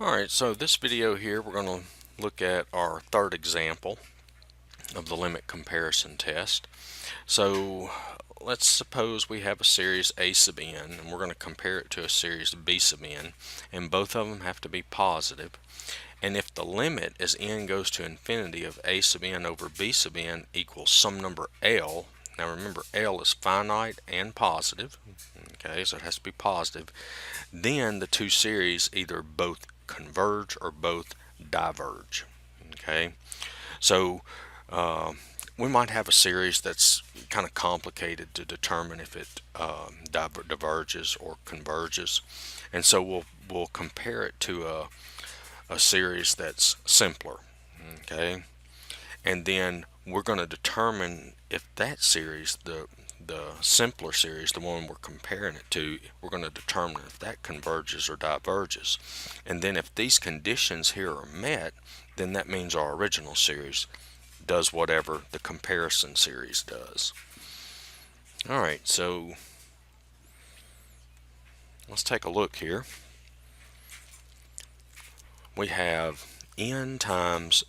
Alright, so this video here we're going to look at our third example of the limit comparison test. So let's suppose we have a series a sub n and we're going to compare it to a series b sub n, and both of them have to be positive. And if the limit as n goes to infinity of a sub n over b sub n equals some number L, now remember L is finite and positive, okay, so it has to be positive, then the two series either both converge or both diverge. Okay, so we might have a series that's kind of complicated to determine if it diverges or converges, and so we'll compare it to a series that's simpler. Okay, and then we're going to determine if that series, the simpler series, the one we're comparing it to, we're going to determine if that converges or diverges. And then if these conditions here are met, then that means our original series does whatever the comparison series does. Alright, so let's take a look here. We have n times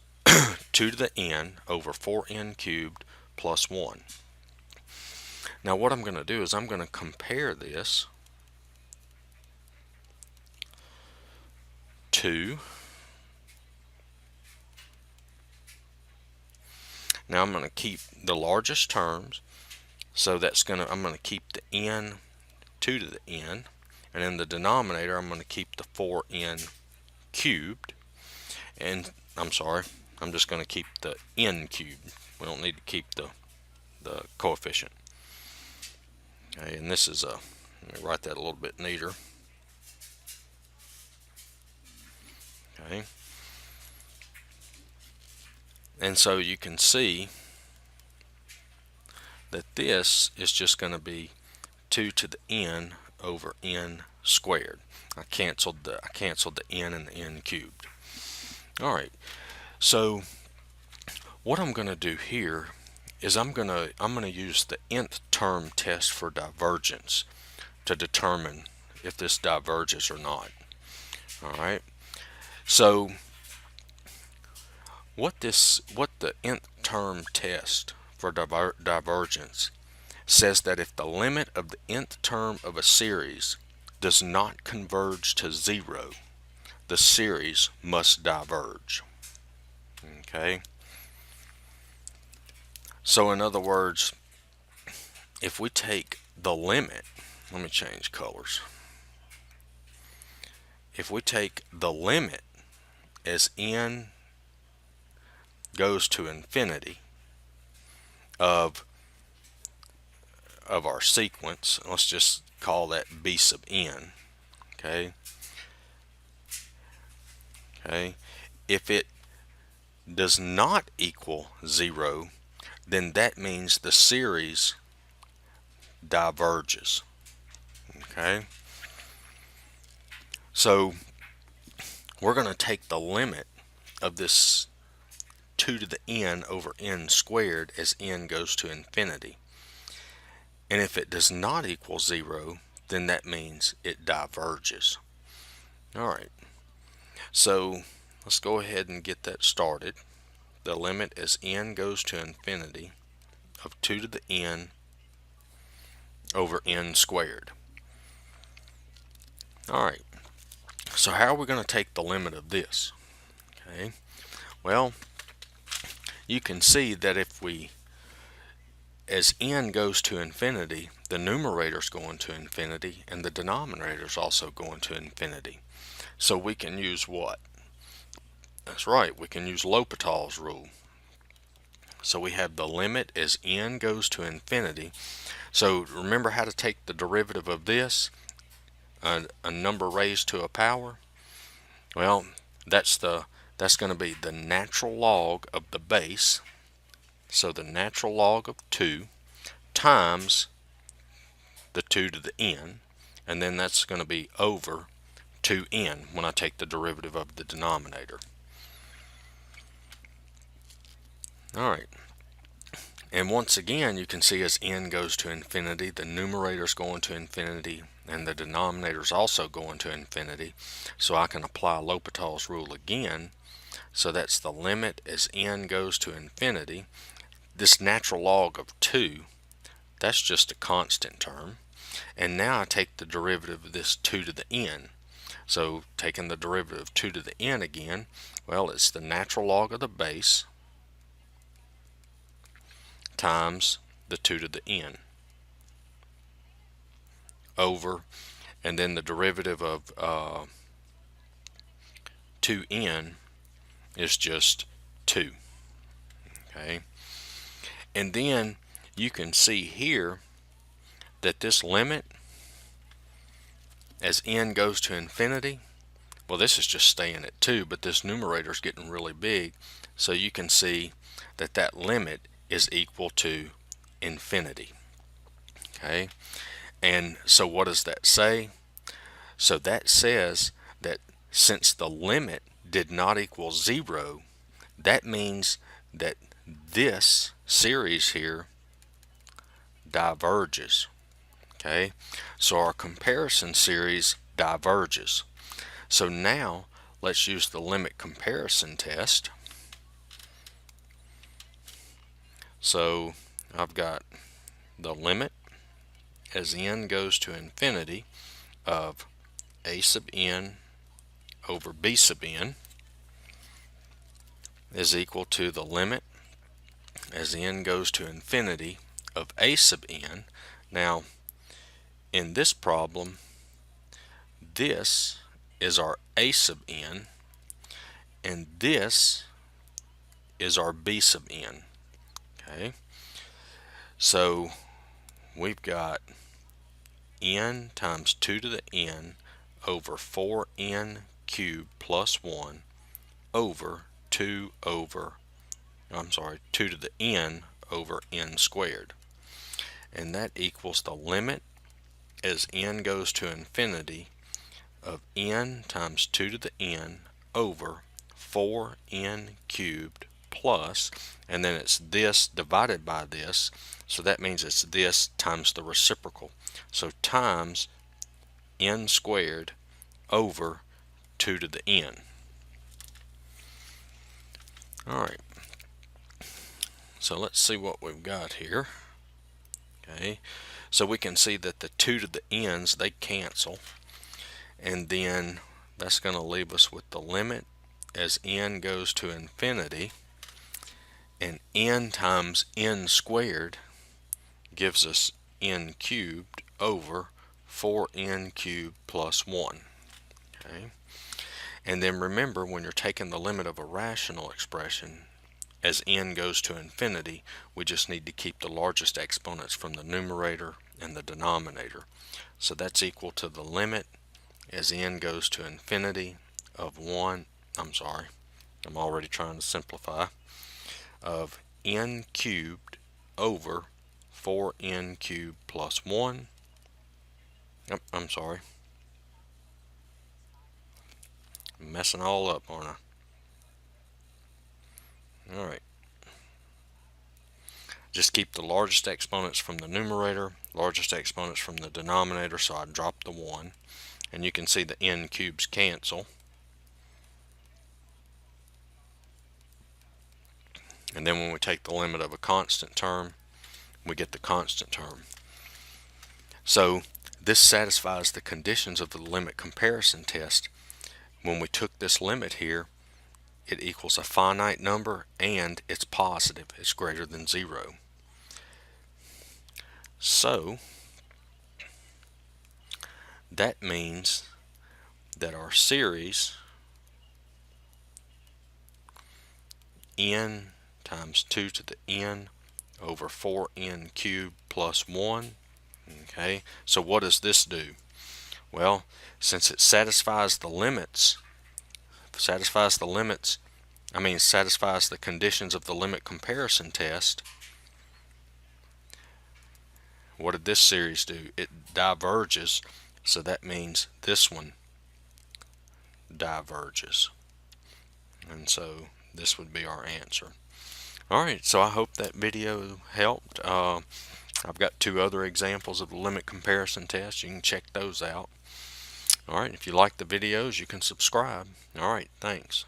2 to the n over 4n cubed plus 1. Now what I'm going to do is I'm going to compare this to, now I'm going to keep the largest terms, so I'm going to keep the n 2 to the n, and in the denominator I'm going to keep the 4n cubed, and I'm just going to keep the n cubed. We don't need to keep the coefficient. Okay, and this is let me write that a little bit neater. Okay, and so you can see that this is just going to be 2 to the n over n squared. I canceled the n and the n cubed. All right, so what I'm going to do here is I'm going to use the nth term test for divergence to determine if this diverges or not. All right, so what the nth term test for divergence says that if the limit of the nth term of a series does not converge to 0, the series must diverge. Okay, so in other words, if we take the limit, let me change colors. If we take the limit as n goes to infinity of our sequence, let's just call that b sub n, okay, if it does not equal 0, then that means the series diverges. Okay, so we're going to take the limit of this 2 to the n over n squared as n goes to infinity, and if it does not equal 0, then that means it diverges. Alright, so let's go ahead and get that started. The limit as n goes to infinity of 2 to the n over n squared. Alright, so how are we going to take the limit of this? Okay, well, you can see that if as n goes to infinity, the numerator is going to infinity and the denominator is also going to infinity. So we can use what? That's right, we can use L'Hopital's rule. So we have the limit as n goes to infinity. So remember how to take the derivative of this, a number raised to a power? Well, that's going to be the natural log of the base. So the natural log of 2 times the 2 to the n, and then that's going to be over 2n when I take the derivative of the denominator. Alright, and once again you can see as n goes to infinity, the numerator is going to infinity and the denominator is also going to infinity, so I can apply L'Hopital's rule again. So that's the limit as n goes to infinity. This natural log of 2, that's just a constant term. And now I take the derivative of this 2 to the n. So taking the derivative of 2 to the n again, well, it's the natural log of the base times the 2 to the n over, and then the derivative of 2n is just 2. Okay, and then you can see here that this limit as n goes to infinity, well, this is just staying at 2, but this numerator is getting really big, so you can see that that limit is equal to infinity. Okay, and so what does that say? So that says that since the limit did not equal 0, that means that this series here diverges. Okay, so our comparison series diverges. So now let's use the limit comparison test. So I've got the limit as n goes to infinity of a sub n over b sub n is equal to the limit as n goes to infinity of a sub n. Now in this problem, this is our a sub n and this is our b sub n. Okay, so we've got n times 2 to the n over 4n cubed plus 1 over 2 to the n over n squared. And that equals the limit as n goes to infinity of n times 2 to the n over 4n cubed plus, and then it's this divided by this, so that means it's this times the reciprocal. So times n squared over 2 to the n. Alright, so let's see what we've got here. Okay, so we can see that the 2 to the n's, they cancel, and then that's going to leave us with the limit as n goes to infinity, and n times n squared gives us n cubed over 4n cubed plus 1. Okay, and then remember, when you're taking the limit of a rational expression as n goes to infinity, we just need to keep the largest exponents from the numerator and the denominator. So that's equal to the limit as n goes to infinity of I'm already trying to simplify, of n cubed over 4n cubed plus 1. I'm sorry. I'm messing all up, aren't I? Alright. Just keep the largest exponents from the numerator, largest exponents from the denominator, so I drop the 1. And you can see the n cubes cancel. And then when we take the limit of a constant term, we get the constant term. So this satisfies the conditions of the limit comparison test. When we took this limit here, it equals a finite number and it's positive. It's greater than 0. So that means that our series n times 2 to the n over 4n cubed plus 1. Okay, so what does this do? Well, since it satisfies the conditions of the limit comparison test, what did this series do? It diverges, so that means this one diverges. And so this would be our answer. Alright, so I hope that video helped. I've got two other examples of the limit comparison test. You can check those out. Alright, if you like the videos, you can subscribe. Alright, thanks.